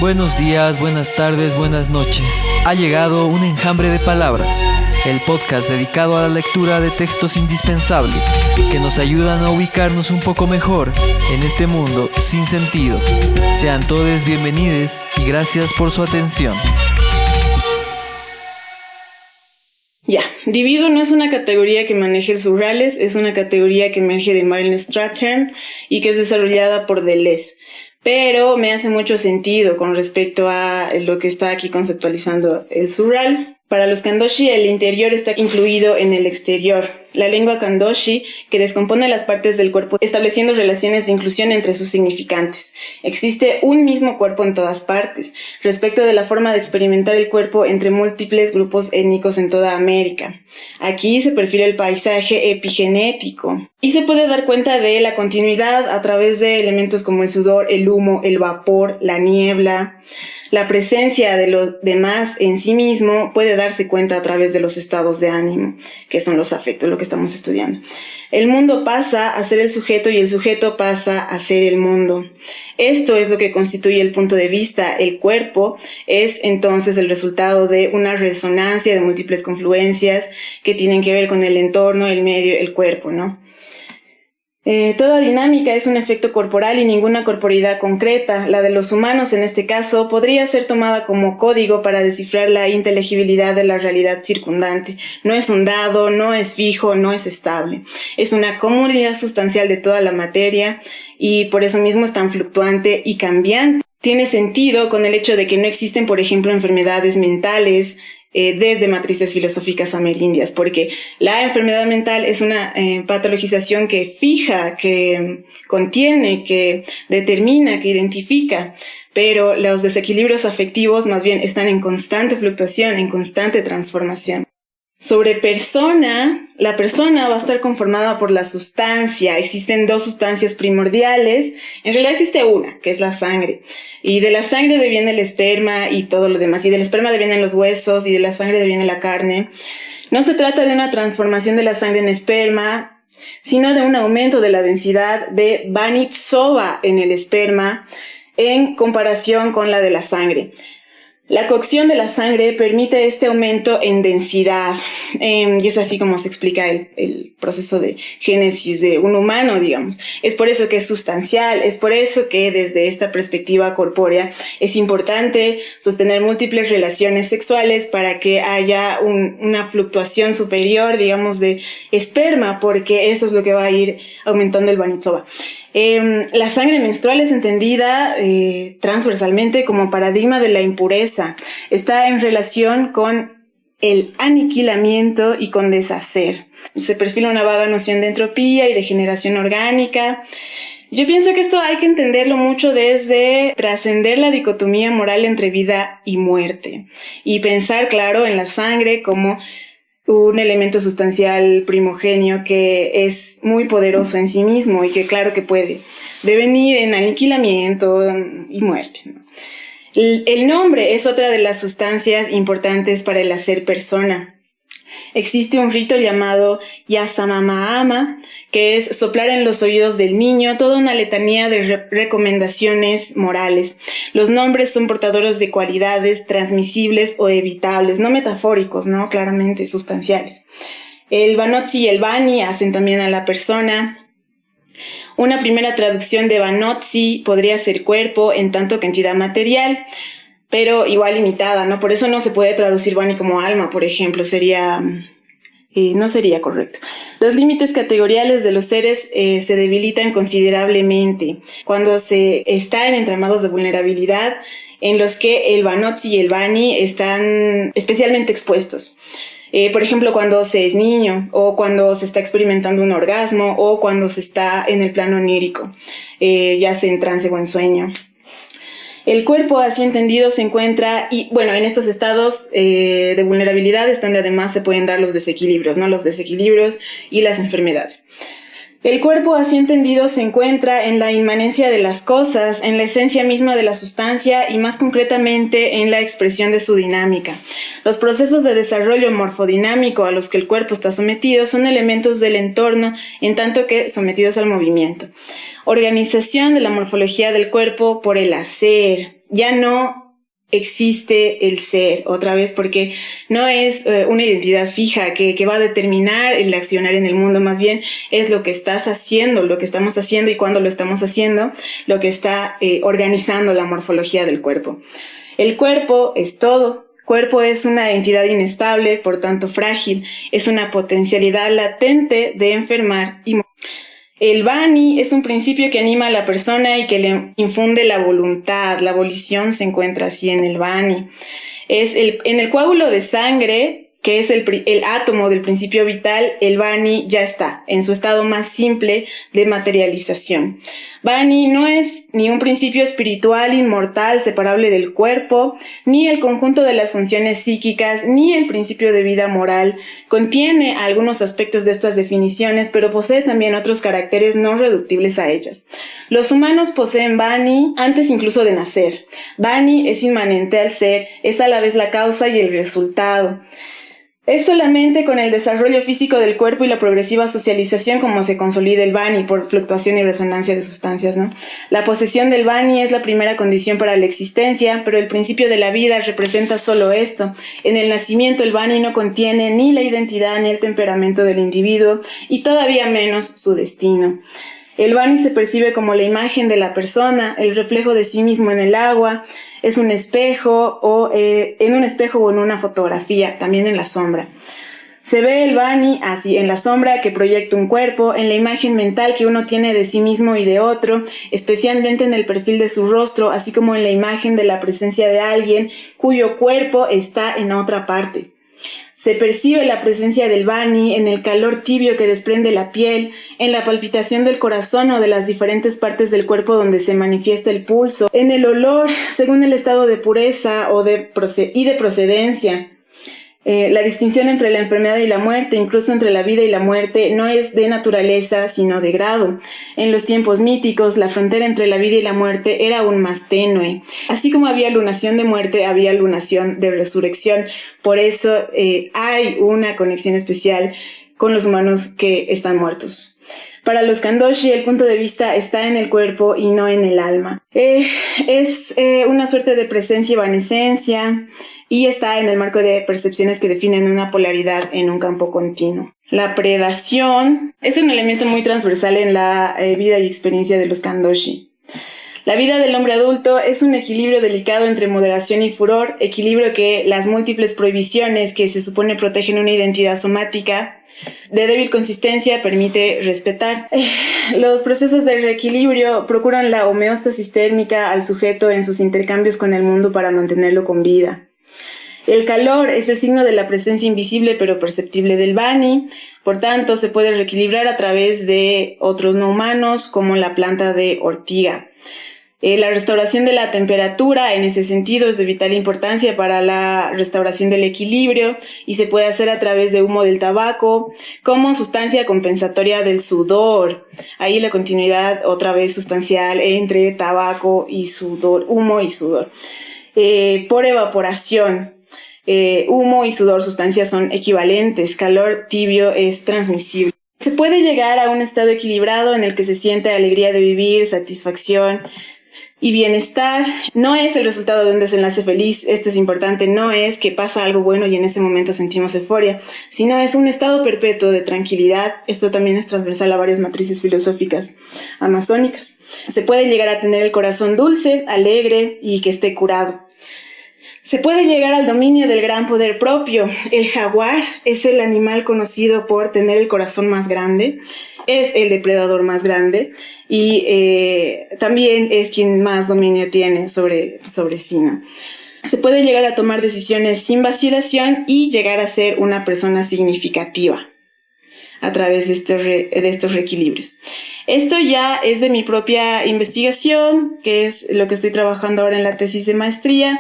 Buenos días, buenas tardes, buenas noches. Ha llegado un enjambre de palabras, el podcast dedicado a la lectura de textos indispensables que nos ayudan a ubicarnos un poco mejor en este mundo sin sentido. Sean todos bienvenidos y gracias por su atención. Divido no es una categoría que maneje Surreales, es una categoría que emerge de Marilyn Strathern y que es desarrollada por Deleuze. Pero me hace mucho sentido con respecto a lo que está aquí conceptualizando el Surreales. Para los Kandoshi, el interior está incluido en el exterior. La lengua Kandoshi, que descompone las partes del cuerpo, estableciendo relaciones de inclusión entre sus significantes. Existe un mismo cuerpo en todas partes, respecto de la forma de experimentar el cuerpo entre múltiples grupos étnicos en toda América. Aquí se perfila el paisaje epigenético y se puede dar cuenta de la continuidad a través de elementos como el sudor, el humo, el vapor, la niebla. La presencia de los demás en sí mismo puede darse cuenta a través de los estados de ánimo, que son los afectos, lo que estamos estudiando. El mundo pasa a ser el sujeto y el sujeto pasa a ser el mundo. Esto es lo que constituye el punto de vista. El cuerpo es entonces el resultado de una resonancia de múltiples confluencias que tienen que ver con el entorno, el medio, el cuerpo, ¿no? Toda dinámica es un efecto corporal y ninguna corporeidad concreta. La de los humanos, en este caso, podría ser tomada como código para descifrar la inteligibilidad de la realidad circundante. No es un dado, no es fijo, no es estable. Es una comunidad sustancial de toda la materia y por eso mismo es tan fluctuante y cambiante. Tiene sentido con el hecho de que no existen, por ejemplo, enfermedades mentales, desde matrices filosóficas amerindias, porque la enfermedad mental es una patologización que fija, que contiene, que determina, que identifica, pero los desequilibrios afectivos más bien están en constante fluctuación, en constante transformación. Sobre persona, la persona va a estar conformada por la sustancia. Existen dos sustancias primordiales. En realidad existe una, que es la sangre. Y de la sangre deviene el esperma y todo lo demás. Y del esperma devienen los huesos y de la sangre deviene la carne. No se trata de una transformación de la sangre en esperma, sino de un aumento de la densidad de Banitsova en el esperma en comparación con la de la sangre. La cocción de la sangre permite este aumento en densidad y es así como se explica el proceso de génesis de un humano, digamos. Es por eso que es sustancial, es por eso que desde esta perspectiva corpórea es importante sostener múltiples relaciones sexuales para que haya una fluctuación superior, digamos, de esperma, porque eso es lo que va a ir aumentando el Banitsova. La sangre menstrual es entendida transversalmente como paradigma de la impureza. Está en relación con el aniquilamiento y con deshacer. Se perfila una vaga noción de entropía y de generación orgánica. Yo pienso que esto hay que entenderlo mucho desde trascender la dicotomía moral entre vida y muerte y pensar, claro, en la sangre como un elemento sustancial primogenio que es muy poderoso en sí mismo y que claro que puede devenir en aniquilamiento y muerte, ¿no? El nombre es otra de las sustancias importantes para el hacer persona. Existe un rito llamado Yasamamaama, que es soplar en los oídos del niño, toda una letanía de recomendaciones morales. Los nombres son portadores de cualidades transmisibles o evitables, no metafóricos, ¿no? Claramente sustanciales. El Banotsi y el Bani hacen también a la persona. Una primera traducción de Banotsi podría ser cuerpo en tanto que entidad material, pero igual limitada, ¿no? Por eso no se puede traducir Bani como alma, por ejemplo, no sería correcto. Los límites categoriales de los seres se debilitan considerablemente cuando se está en entramados de vulnerabilidad en los que el Banotsi y el Bani están especialmente expuestos. Por ejemplo, cuando se es niño, o cuando se está experimentando un orgasmo, o cuando se está en el plano onírico, ya sea en trance o en sueño. El cuerpo, así entendido, se encuentra, y bueno, en estos estados de vulnerabilidad es donde además se pueden dar los desequilibrios, ¿no? Los desequilibrios y las enfermedades. El cuerpo, así entendido, se encuentra en la inmanencia de las cosas, en la esencia misma de la sustancia y más concretamente en la expresión de su dinámica. Los procesos de desarrollo morfodinámico a los que el cuerpo está sometido son elementos del entorno en tanto que sometidos al movimiento. Organización de la morfología del cuerpo por el hacer. ya no existe el ser otra vez, porque no es una identidad fija que va a determinar el accionar en el mundo, más bien es lo que estás haciendo, lo que estamos haciendo y cuándo lo estamos haciendo, lo que está organizando la morfología del cuerpo. El cuerpo es todo. Cuerpo es una entidad inestable, por tanto frágil, es una potencialidad latente de enfermar y morir. El Vani es un principio que anima a la persona y que le infunde la voluntad. La volición se encuentra así en el Vani. En el coágulo de sangre, que es el átomo del principio vital, el Vani ya está en su estado más simple de materialización. Vani no es ni un principio espiritual inmortal separable del cuerpo, ni el conjunto de las funciones psíquicas, ni el principio de vida moral. Contiene algunos aspectos de estas definiciones, pero posee también otros caracteres no reductibles a ellas. Los humanos poseen Vani antes incluso de nacer. Vani es inmanente al ser, es a la vez la causa y el resultado. Es solamente con el desarrollo físico del cuerpo y la progresiva socialización como se consolida el Vani por fluctuación y resonancia de sustancias, ¿no? La posesión del Vani es la primera condición para la existencia, pero el principio de la vida representa solo esto. En el nacimiento el Vani no contiene ni la identidad ni el temperamento del individuo y todavía menos su destino. El Vani se percibe como la imagen de la persona, el reflejo de sí mismo en el agua, es un espejo o en un espejo o en una fotografía, también en la sombra. Se ve el Vani así en la sombra que proyecta un cuerpo, en la imagen mental que uno tiene de sí mismo y de otro, especialmente en el perfil de su rostro, así como en la imagen de la presencia de alguien cuyo cuerpo está en otra parte. Se percibe la presencia del Vani en el calor tibio que desprende la piel, en la palpitación del corazón o de las diferentes partes del cuerpo donde se manifiesta el pulso, en el olor según el estado de pureza y de procedencia. La distinción entre la enfermedad y la muerte, incluso entre la vida y la muerte, no es de naturaleza, sino de grado. En los tiempos míticos, la frontera entre la vida y la muerte era aún más tenue. Así como había lunación de muerte, había lunación de resurrección. Por eso hay una conexión especial con los humanos que están muertos. Para los Kandoshi, el punto de vista está en el cuerpo y no en el alma. Es una suerte de presencia y evanescencia y está en el marco de percepciones que definen una polaridad en un campo continuo. La predación es un elemento muy transversal en la vida y experiencia de los Kandoshi. La vida del hombre adulto es un equilibrio delicado entre moderación y furor, equilibrio que las múltiples prohibiciones que se supone protegen una identidad somática de débil consistencia permite respetar. Los procesos de reequilibrio procuran la homeostasis térmica al sujeto en sus intercambios con el mundo para mantenerlo con vida. El calor es el signo de la presencia invisible pero perceptible del Vani, por tanto se puede reequilibrar a través de otros no humanos como la planta de ortiga. La restauración de la temperatura en ese sentido es de vital importancia para la restauración del equilibrio y se puede hacer a través de humo del tabaco como sustancia compensatoria del sudor. Ahí la continuidad otra vez sustancial entre tabaco y sudor, humo y sudor. Por evaporación. Humo y sudor, sustancias son equivalentes. Calor tibio es transmisible. Se puede llegar a un estado equilibrado en el que se siente alegría de vivir, satisfacción y bienestar. No es el resultado de un desenlace feliz, esto es importante, no es que pasa algo bueno y en ese momento sentimos euforia, sino es un estado perpetuo de tranquilidad. Esto también es transversal a varias matrices filosóficas amazónicas. Se puede llegar a tener el corazón dulce, alegre y que esté curado. Se puede llegar al dominio del gran poder propio. El jaguar es el animal conocido por tener el corazón más grande, es el depredador más grande y también es quien más dominio tiene sobre sí, ¿no? Se puede llegar a tomar decisiones sin vacilación y llegar a ser una persona significativa a través de estos reequilibrios. Esto ya es de mi propia investigación, que es lo que estoy trabajando ahora en la tesis de maestría,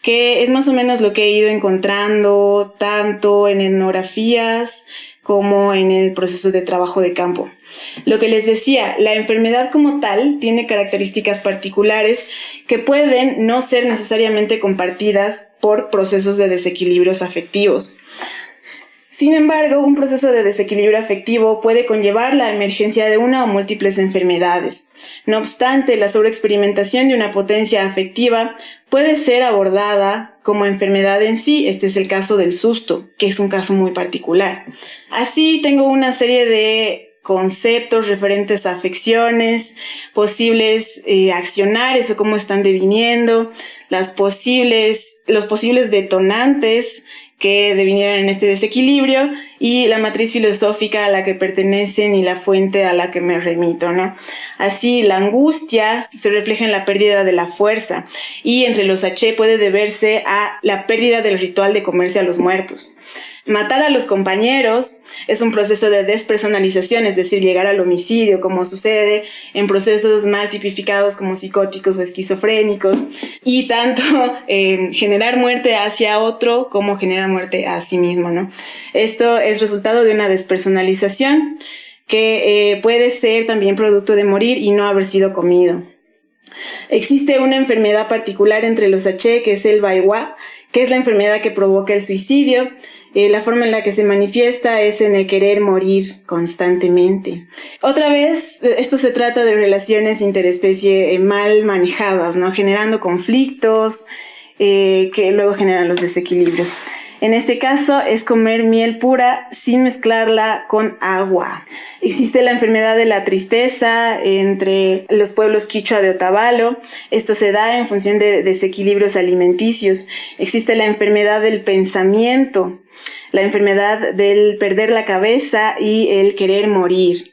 que es más o menos lo que he ido encontrando tanto en etnografías como en el proceso de trabajo de campo. Lo que les decía, la enfermedad como tal tiene características particulares que pueden no ser necesariamente compartidas por procesos de desequilibrios afectivos. Sin embargo, un proceso de desequilibrio afectivo puede conllevar la emergencia de una o múltiples enfermedades. No obstante, la sobreexperimentación de una potencia afectiva puede ser abordada como enfermedad en sí. Este es el caso del susto, que es un caso muy particular. Así, tengo una serie de conceptos referentes a afecciones, posibles accionares o cómo están deviniendo, los posibles detonantes que devinieron en este desequilibrio y la matriz filosófica a la que pertenecen y la fuente a la que me remito, ¿no? Así, la angustia se refleja en la pérdida de la fuerza y entre los H puede deberse a la pérdida del ritual de comerse a los muertos. Matar a los compañeros es un proceso de despersonalización, es decir, llegar al homicidio, como sucede en procesos mal tipificados como psicóticos o esquizofrénicos, y tanto generar muerte hacia otro como generar muerte a sí mismo, ¿no? Esto es resultado de una despersonalización que puede ser también producto de morir y no haber sido comido. Existe una enfermedad particular entre los H, que es el Baiwa, que es la enfermedad que provoca el suicidio. La forma en la que se manifiesta es en el querer morir constantemente. Otra vez, esto se trata de relaciones interespecie mal manejadas, ¿no? Generando conflictos que luego generan los desequilibrios. En este caso es comer miel pura sin mezclarla con agua. Existe la enfermedad de la tristeza entre los pueblos quichua de Otavalo. Esto se da en función de desequilibrios alimenticios. Existe la enfermedad del pensamiento, la enfermedad del perder la cabeza y el querer morir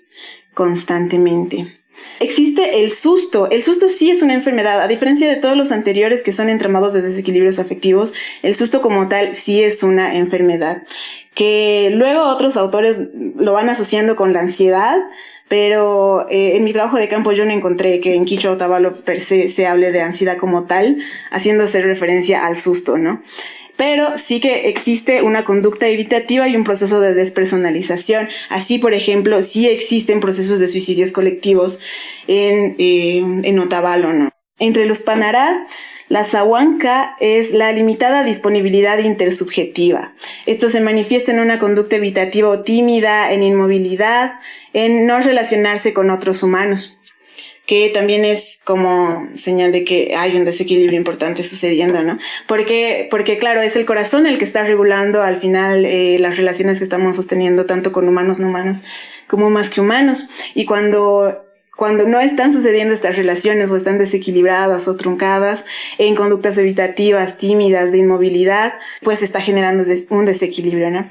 constantemente. Existe el susto. El susto sí es una enfermedad. A diferencia de todos los anteriores que son entramados de desequilibrios afectivos, el susto como tal sí es una enfermedad. Que luego otros autores lo van asociando con la ansiedad, pero en mi trabajo de campo yo no encontré que en Quichua Otavalo per se hable de ansiedad como tal, haciéndose referencia al susto, ¿no? Pero sí que existe una conducta evitativa y un proceso de despersonalización. Así, por ejemplo, sí existen procesos de suicidios colectivos en Otavalo, ¿no? Entre los Panará, la sahuanca es la limitada disponibilidad intersubjetiva. Esto se manifiesta en una conducta evitativa o tímida, en inmovilidad, en no relacionarse con otros humanos, que también es como señal de que hay un desequilibrio importante sucediendo, ¿no? Porque claro, es el corazón el que está regulando al final las relaciones que estamos sosteniendo tanto con humanos no humanos como más que humanos. Y cuando no están sucediendo estas relaciones o están desequilibradas o truncadas en conductas evitativas, tímidas, de inmovilidad, pues está generando un desequilibrio, ¿no?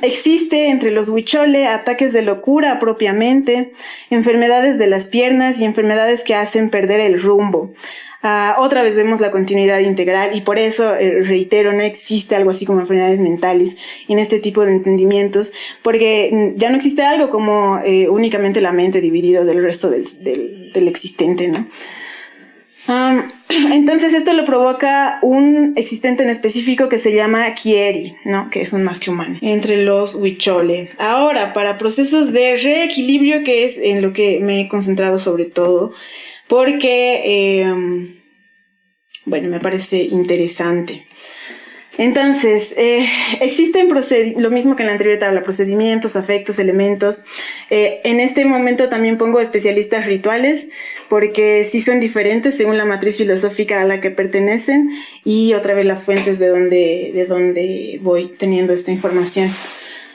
Existe entre los huichole ataques de locura propiamente, enfermedades de las piernas y enfermedades que hacen perder el rumbo. Otra vez vemos la continuidad integral y por eso, reitero, no existe algo así como enfermedades mentales en este tipo de entendimientos, porque ya no existe algo como únicamente la mente dividida del resto del existente, ¿no? Entonces esto lo provoca un existente en específico que se llama Kieri, ¿no? Que es un más que humano, entre los huichole. Ahora, para procesos de reequilibrio, que es en lo que me he concentrado sobre todo, porque, me parece interesante. Entonces, existen lo mismo que en la anterior tabla, procedimientos, afectos, elementos. En este momento también pongo especialistas rituales, porque sí son diferentes según la matriz filosófica a la que pertenecen y otra vez las fuentes de donde voy teniendo esta información.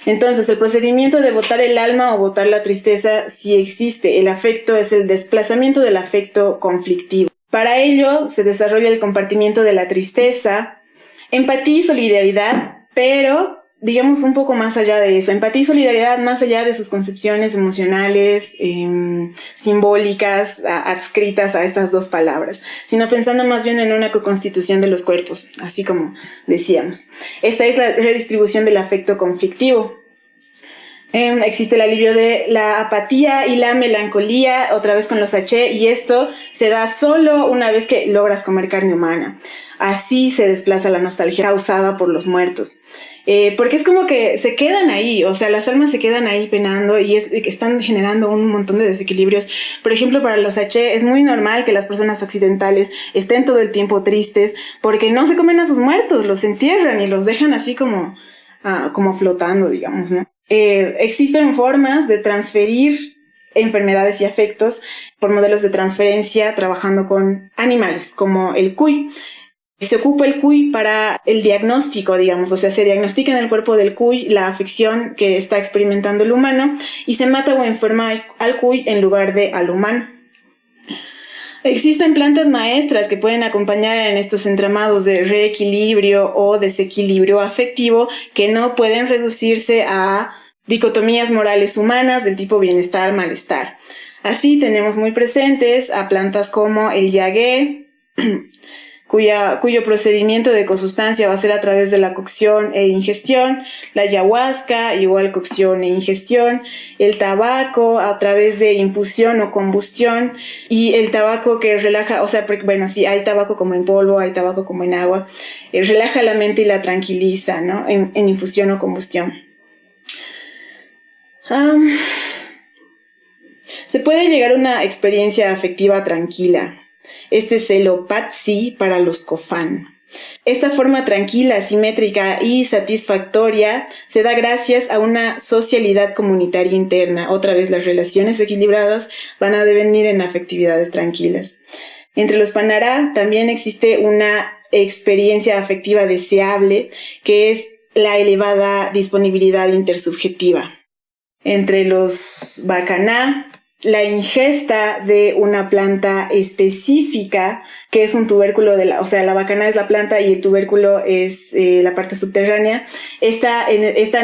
Entonces, el procedimiento de botar el alma o botar la tristeza sí existe. El afecto es el desplazamiento del afecto conflictivo. Para ello, se desarrolla el compartimiento de la tristeza, empatía y solidaridad, pero digamos un poco más allá de eso. Empatía y solidaridad más allá de sus concepciones emocionales, simbólicas, adscritas a estas dos palabras, sino pensando más bien en una co-constitución de los cuerpos, así como decíamos. Esta es la redistribución del afecto conflictivo. Existe el alivio de la apatía y la melancolía, otra vez con los sachés, y esto se da solo una vez que logras comer carne humana. Así se desplaza la nostalgia causada por los muertos. Porque es como que se quedan ahí, o sea, las almas se quedan ahí penando y están generando un montón de desequilibrios. Por ejemplo, para los sachés es muy normal que las personas occidentales estén todo el tiempo tristes porque no se comen a sus muertos, los entierran y los dejan así como flotando, digamos, ¿no? Existen formas de transferir enfermedades y afectos por modelos de transferencia trabajando con animales, como el cuy. Se ocupa el cuy para el diagnóstico, digamos, o sea, se diagnostica en el cuerpo del cuy la afección que está experimentando el humano y se mata o enferma al cuy en lugar de al humano. Existen plantas maestras que pueden acompañar en estos entramados de reequilibrio o desequilibrio afectivo que no pueden reducirse a dicotomías morales humanas del tipo bienestar-malestar. Así tenemos muy presentes a plantas como el yagé, cuyo procedimiento de cosustancia va a ser a través de la cocción e ingestión, la ayahuasca, igual cocción e ingestión, el tabaco a través de infusión o combustión, y el tabaco que relaja, o sea, bueno, sí, hay tabaco como en polvo, hay tabaco como en agua, relaja la mente y la tranquiliza, ¿no? En infusión o combustión. Se puede llegar a una experiencia afectiva tranquila. Este es el Opatsi para los Cofán. Esta forma tranquila, simétrica y satisfactoria se da gracias a una socialidad comunitaria interna. Otra vez, las relaciones equilibradas van a devenir en afectividades tranquilas. Entre los Panará también existe una experiencia afectiva deseable, que es la elevada disponibilidad intersubjetiva. Entre los Bacaná, la ingesta de una planta específica, que es un tubérculo o sea, la bacana es la planta y el tubérculo es la parte subterránea. Esta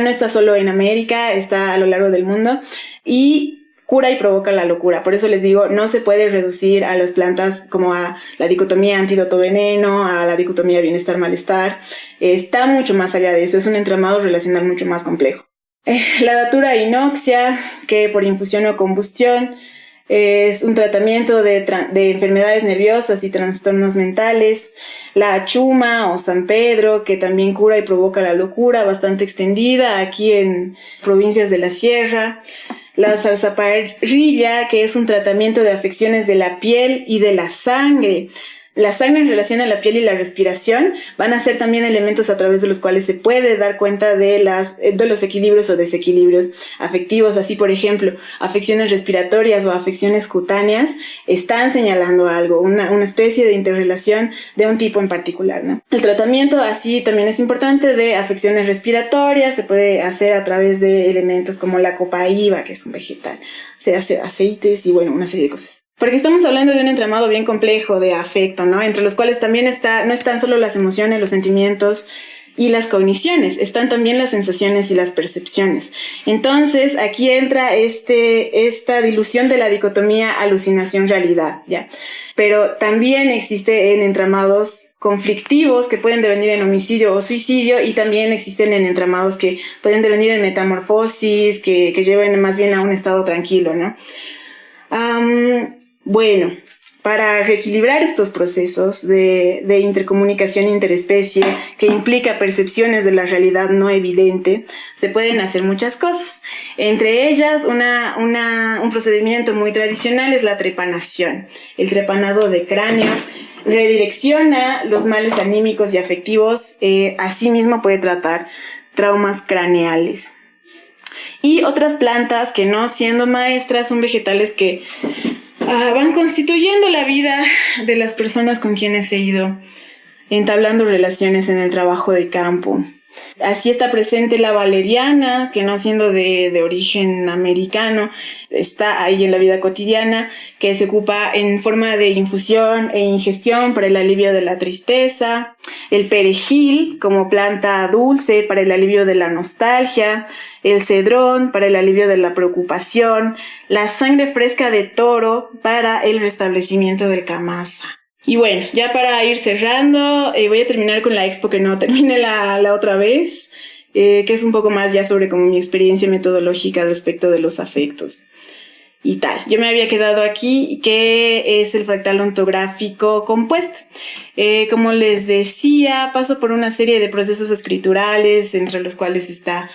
no está solo en América, está a lo largo del mundo y cura y provoca la locura. Por eso les digo, no se puede reducir a las plantas como a la dicotomía antídoto-veneno, a la dicotomía bienestar-malestar. Está mucho más allá de eso, es un entramado relacional mucho más complejo. La datura inoxia, que por infusión o combustión es un tratamiento de enfermedades nerviosas y trastornos mentales. La chuma o San Pedro, que también cura y provoca la locura, bastante extendida aquí en provincias de la sierra. La zarzaparrilla, que es un tratamiento de afecciones de la piel y de la sangre. La sangre en relación a la piel y la respiración van a ser también elementos a través de los cuales se puede dar cuenta de los equilibrios o desequilibrios afectivos. Así, por ejemplo, afecciones respiratorias o afecciones cutáneas están señalando algo, una especie de interrelación de un tipo en particular, ¿no? El tratamiento así también es importante de afecciones respiratorias, se puede hacer a través de elementos como la copaíba, que es un vegetal, se hace aceites y bueno, una serie de cosas. Porque estamos hablando de un entramado bien complejo de afecto, ¿no? Entre los cuales también no están solo las emociones, los sentimientos y las cogniciones, están también las sensaciones y las percepciones. Entonces, aquí entra esta dilución de la dicotomía alucinación-realidad, ¿ya? Pero también existe en entramados conflictivos que pueden devenir en homicidio o suicidio, y también existen en entramados que pueden devenir en metamorfosis, que lleven más bien a un estado tranquilo, ¿no? Bueno, para reequilibrar estos procesos de intercomunicación interespecie que implica percepciones de la realidad no evidente, se pueden hacer muchas cosas. Entre ellas, un procedimiento muy tradicional es la trepanación. El trepanado de cráneo redirecciona los males anímicos y afectivos, asimismo puede tratar traumas craneales. Y otras plantas que, no siendo maestras, son vegetales que van constituyendo la vida de las personas con quienes he ido entablando relaciones en el trabajo de campo. Así está presente la valeriana, que no siendo de origen americano, está ahí en la vida cotidiana, que se ocupa en forma de infusión e ingestión para el alivio de la tristeza. El perejil como planta dulce para el alivio de la nostalgia. El cedrón para el alivio de la preocupación. La sangre fresca de toro para el restablecimiento del camasa. Y bueno, ya para ir cerrando, voy a terminar con la expo que no terminé la otra vez, que es un poco más ya sobre como mi experiencia metodológica respecto de los afectos y tal. Yo me había quedado aquí, que es el fractal ontográfico compuesto. Como les decía, paso por una serie de procesos escriturales, entre los cuales está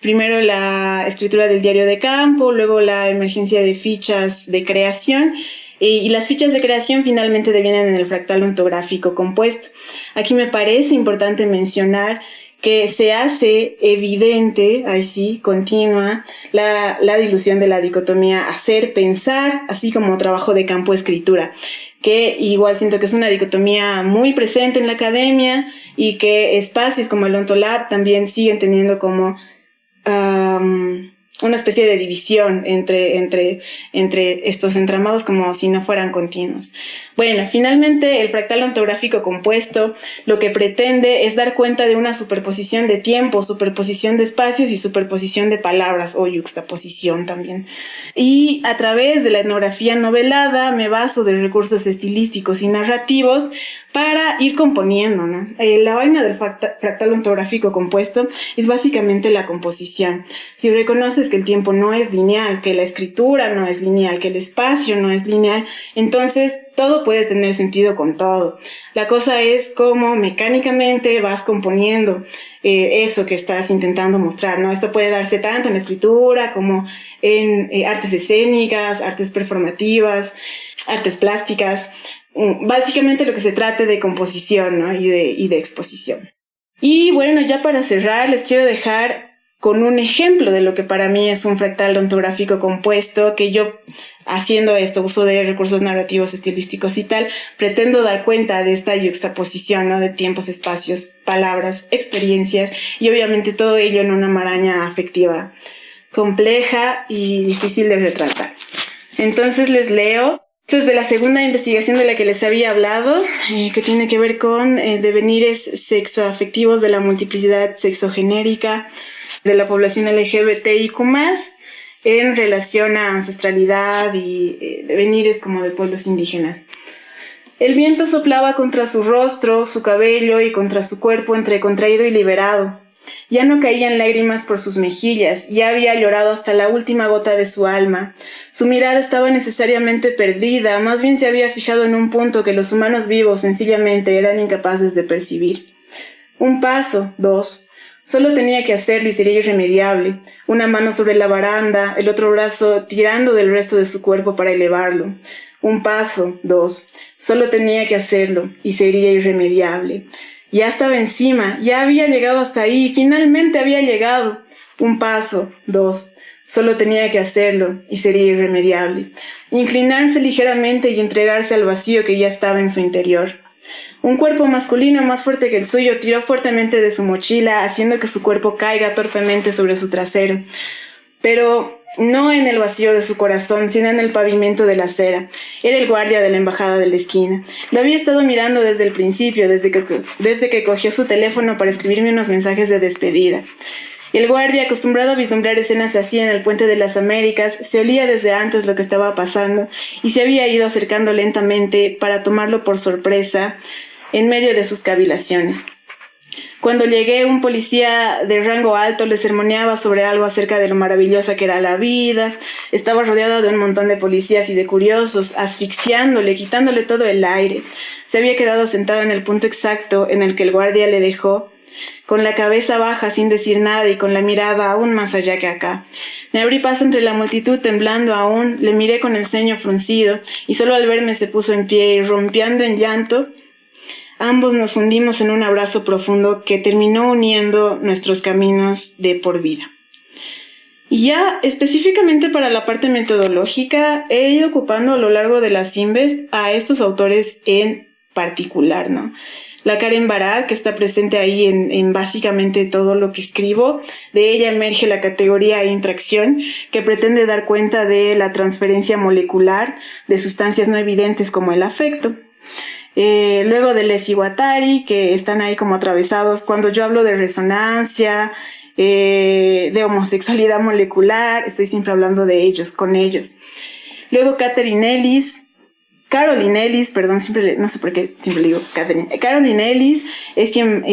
primero la escritura del diario de campo, luego la emergencia de fichas de creación, y las fichas de creación finalmente devienen en el fractal ontográfico compuesto. Aquí me parece importante mencionar que se hace evidente, así, continua, la dilución de la dicotomía hacer, pensar, así como trabajo de campo-escritura, que igual siento que es una dicotomía muy presente en la academia y que espacios como el OntoLab también siguen teniendo como una especie de división entre estos entramados como si no fueran continuos. Bueno, finalmente el fractal ontográfico compuesto lo que pretende es dar cuenta de una superposición de tiempo, superposición de espacios y superposición de palabras o yuxtaposición también. Y a través de la etnografía novelada me baso de recursos estilísticos y narrativos para ir componiendo, ¿no? La vaina del fractal ontográfico compuesto es básicamente la composición. Si reconoces que el tiempo no es lineal, que la escritura no es lineal, que el espacio no es lineal, entonces todo puede tener sentido con todo. La cosa es cómo mecánicamente vas componiendo eso que estás intentando mostrar, ¿no? Esto puede darse tanto en la escritura como en artes escénicas, artes performativas, artes plásticas. Básicamente lo que se trata de composición, ¿no? y de exposición. Y bueno, ya para cerrar, les quiero dejar con un ejemplo de lo que para mí es un fractal ontográfico compuesto, que yo, haciendo esto, uso de recursos narrativos, estilísticos y tal, pretendo dar cuenta de esta yuxtaposición, ¿no? De tiempos, espacios, palabras, experiencias, y obviamente todo ello en una maraña afectiva compleja y difícil de retratar. Entonces les leo. Esto es de la segunda investigación de la que les había hablado, que tiene que ver con devenires sexoafectivos de la multiplicidad sexogenérica de la población LGBTIQ+, en relación a ancestralidad y devenires como de pueblos indígenas. El viento soplaba contra su rostro, su cabello y contra su cuerpo entre contraído y liberado. Ya no caían lágrimas por sus mejillas, ya había llorado hasta la última gota de su alma. Su mirada estaba necesariamente perdida, más bien se había fijado en un punto que los humanos vivos sencillamente eran incapaces de percibir. Un paso, dos. Solo tenía que hacerlo y sería irremediable. Una mano sobre la baranda, el otro brazo tirando del resto de su cuerpo para elevarlo. Un paso, dos. Solo tenía que hacerlo y sería irremediable. Ya estaba encima, ya había llegado hasta ahí, finalmente había llegado. Un paso, dos. Solo tenía que hacerlo y sería irremediable. Inclinarse ligeramente y entregarse al vacío que ya estaba en su interior. Un cuerpo masculino más fuerte que el suyo tiró fuertemente de su mochila, haciendo que su cuerpo caiga torpemente sobre su trasero. Pero no en el vacío de su corazón, sino en el pavimento de la acera. Era el guardia de la embajada de la esquina. Lo había estado mirando desde el principio, desde que cogió su teléfono para escribirme unos mensajes de despedida. El guardia, acostumbrado a vislumbrar escenas así en el Puente de las Américas, se olía desde antes lo que estaba pasando y se había ido acercando lentamente para tomarlo por sorpresa en medio de sus cavilaciones. Cuando llegué, un policía de rango alto le sermoneaba sobre algo acerca de lo maravillosa que era la vida. Estaba rodeado de un montón de policías y de curiosos, asfixiándole, quitándole todo el aire. Se había quedado sentado en el punto exacto en el que el guardia le dejó, con la cabeza baja sin decir nada y con la mirada aún más allá que acá. Me abrí paso entre la multitud temblando aún, le miré con el ceño fruncido y solo al verme se puso en pie y rompiendo en llanto, ambos nos hundimos en un abrazo profundo que terminó uniendo nuestros caminos de por vida. Y ya específicamente para la parte metodológica he ido ocupando a lo largo de las Invest a estos autores en particular, ¿no? La Karen Barad, que está presente ahí en básicamente todo lo que escribo. De ella emerge la categoría intracción, que pretende dar cuenta de la transferencia molecular de sustancias no evidentes como el afecto. Luego de Les Iwatari, que están ahí como atravesados cuando yo hablo de resonancia, de homosexualidad molecular, estoy siempre hablando de ellos, con ellos. Luego Caroline Ellis, perdón, no sé por qué siempre le digo Caroline Ellis, es quien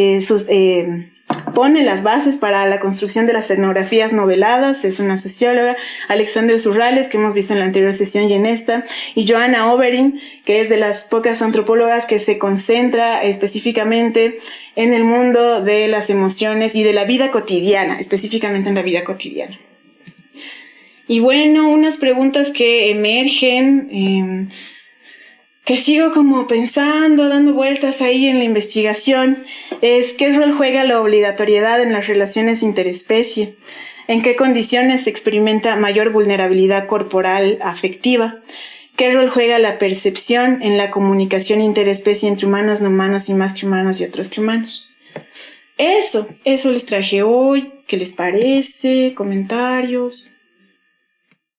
pone las bases para la construcción de las etnografías noveladas, es una socióloga, Alexandra Zurrales, que hemos visto en la anterior sesión y en esta, y Johanna Overing, que es de las pocas antropólogas que se concentra específicamente en el mundo de las emociones y de la vida cotidiana, específicamente en la vida cotidiana. Y bueno, unas preguntas que emergen, que sigo como pensando, dando vueltas ahí en la investigación, es ¿qué rol juega la obligatoriedad en las relaciones interespecie? ¿En qué condiciones se experimenta mayor vulnerabilidad corporal afectiva? ¿Qué rol juega la percepción en la comunicación interespecie entre humanos, no humanos y más que humanos y otros que humanos? Eso les traje hoy. ¿Qué les parece? ¿Comentarios?